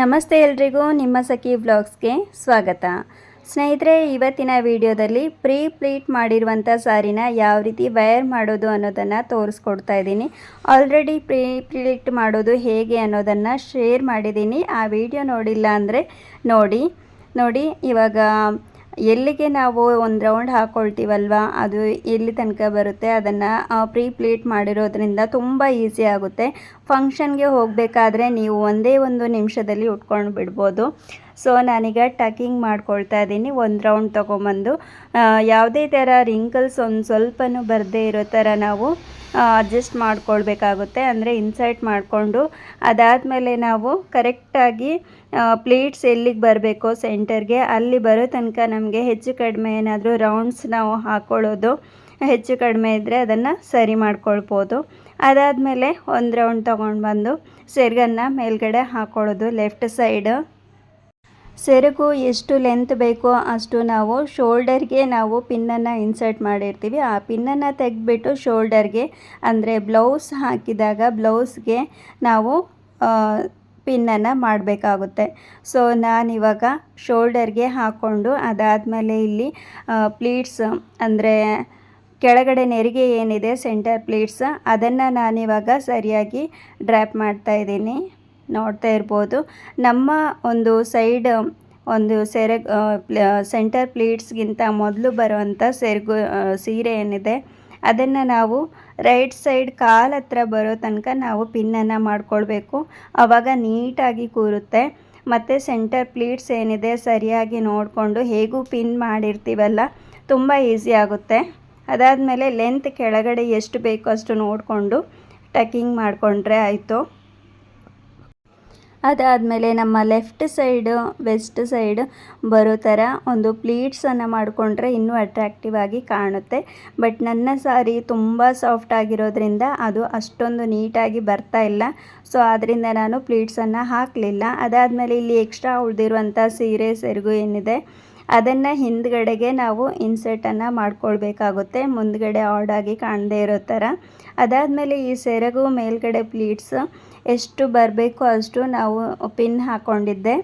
ನಮಸ್ತೆ ಎಲ್ರಿಗೂ, ನಿಮ್ಮ ಸಖಿ ವ್ಲಾಗ್ಸ್ಗೆ ಸ್ವಾಗತ. ಸ್ನೇಹಿತರೆ, ಇವತ್ತಿನ ವಿಡಿಯೋದಲ್ಲಿ ಪ್ರೀ ಪ್ಲೀಟ್ ಮಾಡಿರುವಂಥ ಸಾರಿನ ಯಾವ ರೀತಿ ವೇರ್ ಮಾಡೋದು ಅನ್ನೋದನ್ನು ತೋರಿಸ್ಕೊಡ್ತಾ ಇದ್ದೀನಿ. ಆಲ್ರೆಡಿ ಪ್ರೀ ಪ್ಲೀಟ್ ಮಾಡೋದು ಹೇಗೆ ಅನ್ನೋದನ್ನು ಶೇರ್ ಮಾಡಿದ್ದೀನಿ. ಆ ವಿಡಿಯೋ ನೋಡಿಲ್ಲ ಅಂದರೆ ನೋಡಿ ಇವಾಗ ಎಲ್ಲಿಗೆ ನಾವು ಒಂದು ರೌಂಡ್ ಹಾಕ್ಕೊಳ್ತೀವಲ್ವ, ಅದು ಎಲ್ಲಿ ತನಕ ಬರುತ್ತೆ ಅದನ್ನು ಪ್ರೀ ಪ್ಲೀಟ್ ಮಾಡಿರೋದ್ರಿಂದ ತುಂಬ ಈಸಿ ಆಗುತ್ತೆ. ಫಂಕ್ಷನ್ಗೆ ಹೋಗಬೇಕಾದ್ರೆ ನೀವು ಒಂದೇ ಒಂದು ನಿಮಿಷದಲ್ಲಿ ಉಟ್ಕೊಂಡು ಬಿಡ್ಬೋದು. ಸೊ ನಾನೀಗ ಟಕಿಂಗ್ ಮಾಡ್ಕೊಳ್ತಾ ಇದ್ದೀನಿ. ಒಂದು ರೌಂಡ್ ತೊಗೊಂಬಂದು ಯಾವುದೇ ಥರ ರಿಂಕಲ್ಸ್ ಒಂದು ಸ್ವಲ್ಪನೂ ಬರದೇ ಇರೋ ಥರ ನಾವು ಅಡ್ಜಸ್ಟ್ ಮಾಡ್ಕೊಳ್ಬೇಕಾಗುತ್ತೆ. ಅಂದರೆ ಇನ್ಸರ್ಟ್ ಮಾಡಿಕೊಂಡು ಅದಾದಮೇಲೆ ನಾವು ಕರೆಕ್ಟಾಗಿ ಪ್ಲೀಟ್ಸ್ ಎಲ್ಲಿಗೆ ಬರಬೇಕೋ ಸೆಂಟರ್ಗೆ ಅಲ್ಲಿ ಬರೋ ತನಕ ನಮಗೆ ಹೆಚ್ಚು ಕಡಿಮೆ ಏನಾದರೂ ರೌಂಡ್ಸ್ ನಾವು ಹಾಕ್ಕೊಳ್ಳೋದು ಹೆಚ್ಚು ಕಡಿಮೆ ಇದ್ದರೆ ಅದನ್ನು ಸರಿ ಮಾಡ್ಕೊಳ್ಬೋದು. ಅದಾದಮೇಲೆ ಒಂದು ರೌಂಡ್ ತೊಗೊಂಡು ಬಂದು ಸೆರಗನ್ನು ಮೇಲ್ಗಡೆ ಹಾಕ್ಕೊಳ್ಳೋದು. ಲೆಫ್ಟ್ ಸೈಡ್ ಸೆರಗು ಎಷ್ಟು ಲೆಂತ್ ಬೇಕೋ ಅಷ್ಟು ನಾವು ಶೋಲ್ಡರ್ಗೆ ನಾವು ಪಿನ್ನನ್ನು ಇನ್ಸರ್ಟ್ ಮಾಡಿರ್ತೀವಿ. ಆ ಪಿನ್ನನ್ನು ತೆಗೆದ್ಬಿಟ್ಟು ಶೋಲ್ಡರ್ಗೆ ಅಂದರೆ ಬ್ಲೌಸ್ ಹಾಕಿದಾಗ ಬ್ಲೌಸ್ಗೆ ನಾವು ಪಿನ್ನನ್ನು ಮಾಡಬೇಕಾಗುತ್ತೆ. ಸೊ ನಾನಿವಾಗ ಶೋಲ್ಡರ್ಗೆ ಹಾಕ್ಕೊಂಡು ಅದಾದಮೇಲೆ ಇಲ್ಲಿ ಪ್ಲೀಟ್ಸ್ ಅಂದರೆ ಕೆಳಗಡೆ ನೆರಿಗೆ ಏನಿದೆ ಸೆಂಟರ್ ಪ್ಲೀಟ್ಸ್ ಅದನ್ನು ನಾನಿವಾಗ ಸರಿಯಾಗಿ ಡ್ರ್ಯಾಪ್ ಮಾಡ್ತಾಯಿದ್ದೀನಿ. ನೋಡ್ತಾ ಇರ್ಬೋದು, ನಮ್ಮ ಒಂದು ಸೈಡ್ ಒಂದು ಸೆಂಟರ್ ಪ್ಲೀಟ್ಸ್ಗಿಂತ ಮೊದಲು ಬರುವಂಥ ಸೀರೆ ಏನಿದೆ ಅದನ್ನು ನಾವು ರೈಟ್ ಸೈಡ್ ಕಾಲ ಹತ್ರ ಬರೋ ತನಕ ನಾವು ಪಿನ್ನನ್ನು ಮಾಡ್ಕೊಳ್ಬೇಕು. ಆವಾಗ ನೀಟಾಗಿ ಕೂರುತ್ತೆ. ಮತ್ತು ಸೆಂಟರ್ ಪ್ಲೀಟ್ಸ್ ಏನಿದೆ ಸರಿಯಾಗಿ ನೋಡಿಕೊಂಡು ಹೇಗೂ ಪಿನ್ ಮಾಡಿರ್ತೀವಲ್ಲ ತುಂಬ ಈಸಿ ಆಗುತ್ತೆ. ಅದಾದಮೇಲೆ ಲೆಂತ್ ಕೆಳಗಡೆ ಎಷ್ಟು ಬೇಕೋ ಅಷ್ಟು ನೋಡಿಕೊಂಡು ಟಕಿಂಗ್ ಮಾಡಿಕೊಂಡ್ರೆ ಆಯಿತು. ಅದಾದಮೇಲೆ ನಮ್ಮ ಲೆಫ್ಟ್ ಸೈಡು ವೆಸ್ಟ್ ಸೈಡ್ ಬರೋ ಥರ ಒಂದು ಪ್ಲೀಟ್ಸನ್ನು ಮಾಡಿಕೊಂಡ್ರೆ ಇನ್ನೂ ಅಟ್ರಾಕ್ಟಿವ್ ಆಗಿ ಕಾಣುತ್ತೆ. ಬಟ್ ನನ್ನ ಸಾರಿ ತುಂಬ ಸಾಫ್ಟ್ ಆಗಿರೋದ್ರಿಂದ ಅದು ಅಷ್ಟೊಂದು ನೀಟಾಗಿ ಬರ್ತಾ ಇಲ್ಲ. ಸೊ ಆದ್ದರಿಂದ ನಾನು ಪ್ಲೀಟ್ಸನ್ನು ಹಾಕಲಿಲ್ಲ. ಅದಾದಮೇಲೆ ಇಲ್ಲಿ ಎಕ್ಸ್ಟ್ರಾ ಉಳಿದಿರುವಂಥ ಸೀರೆ ಸೆರಗು ಏನಿದೆ ಅದನ್ನು ಹಿಂದ್ಗಡೆಗೆ ನಾವು ಇನ್ಸರ್ಟನ್ನು ಮಾಡ್ಕೊಳ್ಬೇಕಾಗುತ್ತೆ, ಮುಂದ್ಗಡೆ ಆಡಾಗಿ ಕಾಣದೇ ಇರೋ ಥರ. ಅದಾದಮೇಲೆ ಈ ಸೆರಗು ಮೇಲ್ಗಡೆ ಪ್ಲೀಟ್ಸ್ ಎಷ್ಟು ಬರಬೇಕೋ ಅಷ್ಟು ನಾವು ಪಿನ್ ಹಾಕ್ಕೊಂಡಿದ್ದೆ.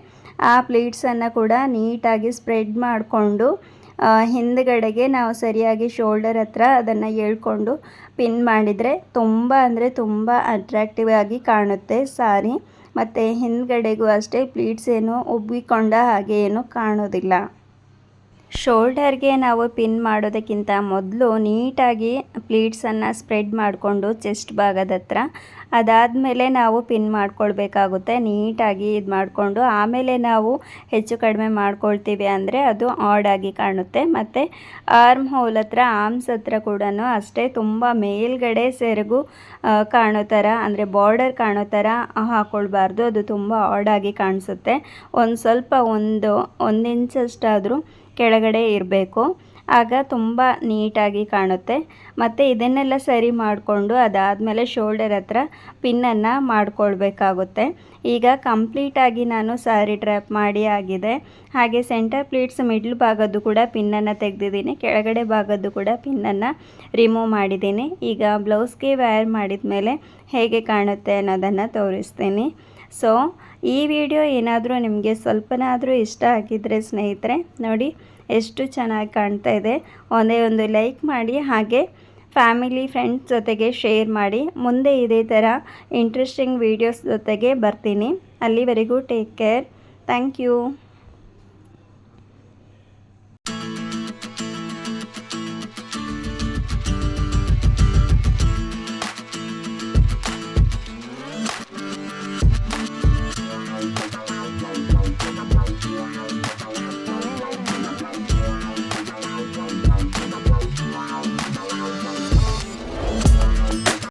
ಆ ಪ್ಲೀಟ್ಸನ್ನು ಕೂಡ ನೀಟಾಗಿ ಸ್ಪ್ರೆಡ್ ಮಾಡಿಕೊಂಡು ಹಿಂದ್ಗಡೆಗೆ ನಾವು ಸರಿಯಾಗಿ ಶೋಲ್ಡರ್ ಹತ್ರ ಅದನ್ನು ಎಳ್ಕೊಂಡು ಪಿನ್ ಮಾಡಿದರೆ ತುಂಬ ಅಂದರೆ ತುಂಬ ಅಟ್ರಾಕ್ಟಿವ್ ಆಗಿ ಕಾಣುತ್ತೆ ಸಾರಿ. ಮತ್ತು ಹಿಂದ್ಗಡೆಗೂ ಅಷ್ಟೇ ಪ್ಲೀಟ್ಸ್ ಏನು ಉಬ್ಬಿಕೊಂಡ ಹಾಗೆ ಏನು ಕಾಣೋದಿಲ್ಲ. ಶೋಲ್ಡರ್ಗೆ ನಾವು ಪಿನ್ ಮಾಡೋದಕ್ಕಿಂತ ಮೊದಲು ನೀಟಾಗಿ ಪ್ಲೀಟ್ಸನ್ನು ಸ್ಪ್ರೆಡ್ ಮಾಡಿಕೊಂಡು ಚೆಸ್ಟ್ ಭಾಗದ ಹತ್ರ ಅದಾದಮೇಲೆ ನಾವು ಪಿನ್ ಮಾಡ್ಕೊಳ್ಬೇಕಾಗುತ್ತೆ. ನೀಟಾಗಿ ಇದು ಮಾಡಿಕೊಂಡು ಆಮೇಲೆ ನಾವು ಹೆಚ್ಚು ಕಡಿಮೆ ಮಾಡ್ಕೊಳ್ತೀವಿ ಅಂದರೆ ಅದು ಆಡಾಗಿ ಕಾಣುತ್ತೆ. ಮತ್ತು ಆರ್ಮ್ ಹೋಲ್ ಹತ್ರ ಆರ್ಮ್ಸ್ ಹತ್ರ ಕೂಡ ಅಷ್ಟೇ ತುಂಬ ಮೇಲ್ಗಡೆ ಸೆರಗು ಕಾಣೋ ಥರ ಅಂದರೆ ಬಾರ್ಡರ್ ಕಾಣೋ ಥರ ಹಾಕ್ಕೊಳ್ಬಾರ್ದು, ಅದು ತುಂಬ ಆಡಾಗಿ ಕಾಣಿಸುತ್ತೆ. ಒಂದು ಸ್ವಲ್ಪ ಒಂದು ಇಂಚಷ್ಟಾದರೂ ಕೆಳಗಡೆ ಇರಬೇಕು, ಆಗ ತುಂಬ ನೀಟಾಗಿ ಕಾಣುತ್ತೆ. ಮತ್ತು ಇದನ್ನೆಲ್ಲ ಸರಿ ಮಾಡಿಕೊಂಡು ಅದಾದಮೇಲೆ ಶೋಲ್ಡರ್ ಹತ್ರ ಪಿನ್ನನ್ನು ಮಾಡ್ಕೊಳ್ಬೇಕಾಗುತ್ತೆ. ಈಗ ಕಂಪ್ಲೀಟಾಗಿ ನಾನು ಸಾರಿ ಡ್ರ್ಯಾಪ್ ಮಾಡಿ ಆಗಿದೆ. ಹಾಗೆ ಸೆಂಟರ್ ಪ್ಲೀಟ್ಸ್ ಮಿಡ್ಲ್ ಭಾಗದ್ದು ಕೂಡ ಪಿನ್ನನ್ನು ತೆಗೆದಿದ್ದೀನಿ, ಕೆಳಗಡೆ ಭಾಗದ್ದು ಕೂಡ ಪಿನ್ನನ್ನು ರಿಮೂವ್ ಮಾಡಿದ್ದೀನಿ. ಈಗ ಬ್ಲೌಸ್ಗೆ ವೇರ್ ಮಾಡಿದ ಮೇಲೆ ಹೇಗೆ ಕಾಣುತ್ತೆ ಅನ್ನೋದನ್ನು ತೋರಿಸ್ತೀನಿ. ಸೊ ಈ ವಿಡಿಯೋ ಏನಾದರೂ ನಿಮಗೆ ಸ್ವಲ್ಪನಾದರೂ ಇಷ್ಟ ಆಗಿದ್ದರೆ ಸ್ನೇಹಿತರೆ ನೋಡಿ ಎಷ್ಟು ಚೆನ್ನಾಗಿ ಕಾಣ್ತಾ ಇದೆ. ಒಂದೇ ಒಂದು ಲೈಕ್ ಮಾಡಿ, ಹಾಗೆ ಫ್ಯಾಮಿಲಿ ಫ್ರೆಂಡ್ಸ್ ಜೊತೆಗೆ ಶೇರ್ ಮಾಡಿ. ಮುಂದೆ ಇದೇ ಥರ ಇಂಟ್ರೆಸ್ಟಿಂಗ್ ವೀಡಿಯೋಸ್ ಜೊತೆಗೆ ಬರ್ತೀನಿ. ಅಲ್ಲಿವರೆಗೂ ಟೇಕ್ ಕೇರ್. Thank you.